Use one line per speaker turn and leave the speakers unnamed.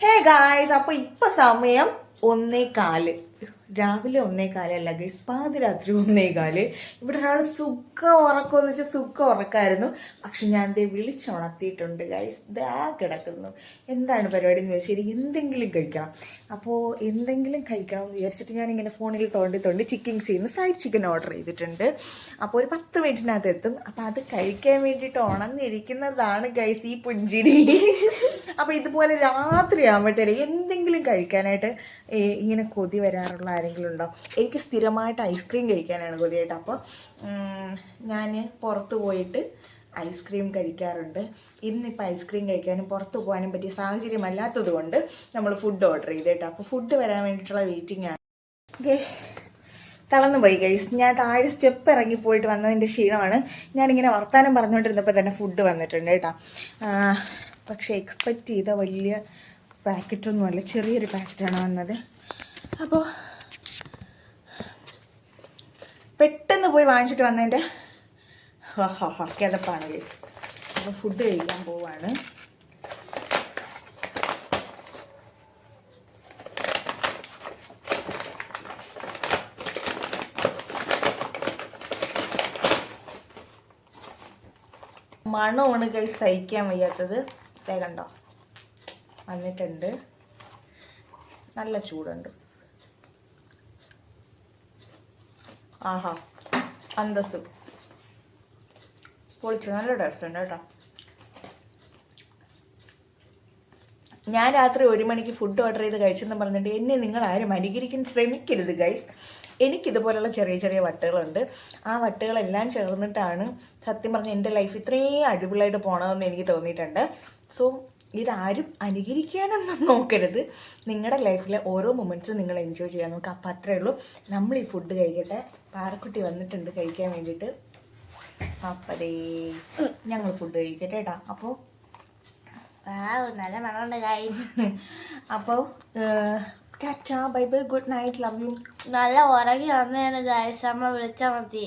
Hey guys, അപ്പോൾ ഇപ്പോൾ സമയം 1:15 രാവിലെ 1:15 ഗൈസ്, പാതിരാത്രി 1:15. ഇവിടെ ഒരാൾ സുഖം ഉറക്കമെന്ന് വെച്ചാൽ സുഖം ഉറക്കായിരുന്നു. പക്ഷെ ഞാൻ ദേ വിളിച്ചുണർത്തിയിട്ടുണ്ട് ഗൈസ്. ദാ കിടക്കുന്നു. എന്താണ് പരിപാടി എന്ന് വെച്ചാൽ എനിക്ക് എന്തെങ്കിലും കഴിക്കണം. അപ്പോൾ എന്തെങ്കിലും കഴിക്കണം എന്ന് വിചാരിച്ചിട്ട് ഞാനിങ്ങനെ ഫോണിൽ തോണ്ടി ചിക്കൻസ് ചെയ്യുന്നു. ഫ്രൈഡ് ചിക്കൻ ഓർഡർ ചെയ്തിട്ടുണ്ട്. അപ്പോൾ ഒരു 10 മിനിറ്റിനകത്ത് എത്തും. അപ്പോൾ അത് കഴിക്കാൻ വേണ്ടിയിട്ട് ഉണർന്നിരിക്കുന്നതാണ് ഗൈസ് ഈ പുഞ്ചിരി. അപ്പോൾ ഇതുപോലെ രാത്രി ആകുമ്പോഴത്തേക്ക് എന്തെങ്കിലും കഴിക്കാനായിട്ട് ഇങ്ങനെ കൊതി വരാറുള്ള ആരെങ്കിലും ഉണ്ടോ? എനിക്ക് സ്ഥിരമായിട്ട് ഐസ്ക്രീം കഴിക്കാനാണ് കൊതിയായിട്ട്. അപ്പോൾ ഞാൻ പുറത്ത് പോയിട്ട് ഐസ്ക്രീം കഴിക്കാറുണ്ട്. ഇന്നിപ്പോൾ ഐസ്ക്രീം കഴിക്കാനും പുറത്ത് പോകാനും പറ്റിയ സാഹചര്യമല്ലാത്തത് കൊണ്ട് നമ്മൾ ഫുഡ് ഓർഡർ ചെയ്തേട്ടോ. അപ്പോൾ ഫുഡ് വരാൻ വേണ്ടിയിട്ടുള്ള വെയിറ്റിംഗ് ആണ്. ഓക്കെ, തളർന്നു പോയി ഗൈസ്. ഞാൻ താഴെ സ്റ്റെപ്പ് ഇറങ്ങിപ്പോയിട്ട് വന്നതിൻ്റെ ക്ഷീണമാണ്. ഞാനിങ്ങനെ വർത്താനം പറഞ്ഞുകൊണ്ടിരുന്നപ്പോൾ തന്നെ ഫുഡ് വന്നിട്ടുണ്ട് കേട്ടോ. പക്ഷേ എക്സ്പെക്റ്റ് ചെയ്ത വലിയ പാക്കറ്റൊന്നുമല്ല, ചെറിയൊരു പാക്കറ്റാണ് വന്നത്. അപ്പോൾ പെട്ടെന്ന് പോയി വാങ്ങിച്ചിട്ട് വന്നതിൻ്റെ കിതപ്പാണ് ഗൈസ്. അപ്പോൾ ഫുഡ് കഴിക്കാൻ പോവാണ്. മണമാണ് ഗൈസ് സഹിക്കാൻ വയ്യാത്തത്. കണ്ടോ, വന്നിട്ടുണ്ട്. നല്ല ചൂടുണ്ട്. ആഹാ, അന്തസ്തു പൊളിച്ച്. നല്ല ടേസ്റ്റ് ഉണ്ട് കേട്ടോ. ഞാൻ രാത്രി 1 മണിക്ക് ഫുഡ് ഓർഡർ ചെയ്ത് കഴിച്ചെന്ന് പറഞ്ഞിട്ട് എന്നെ നിങ്ങൾ ആരും അനുകരിക്കാൻ ശ്രമിക്കരുത് ഗൈസ്. എനിക്കിതുപോലുള്ള ചെറിയ ചെറിയ വട്ടുകളുണ്ട്. ആ വട്ടുകളെല്ലാം ചേർന്നിട്ടാണ് സത്യം പറഞ്ഞാൽ എൻ്റെ ലൈഫ് ഇത്രയും അടിപൊളിയായിട്ട് പോകണമെന്ന് എനിക്ക് തോന്നിയിട്ടുണ്ട്. സോ ഇതാരും അനുകരിക്കാനൊന്നും നോക്കരുത്. നിങ്ങളുടെ ലൈഫിലെ ഓരോ മൊമെൻറ്റ്സും നിങ്ങൾ എൻജോയ് ചെയ്യാൻ നോക്കുക. അപ്പം അത്രയേ ഉള്ളൂ. നമ്മൾ ഈ ഫുഡ് കഴിക്കട്ടെ. പാറക്കുട്ടി വന്നിട്ടുണ്ട് കഴിക്കാൻ വേണ്ടിയിട്ട്. അപ്പതേ ഞങ്ങൾ ഫുഡ് കഴിക്കട്ടെ കേട്ടോ. അപ്പോൾ
നല്ല മണമുണ്ട് ഗൈസ്.
അപ്പോൾ Tata, bye bye, good night, love you.
നല്ല ഉറങ്ങി വന്നതാണ് ഗൈസ്. നമ്മൾ വിളിച്ചാൽ മതി.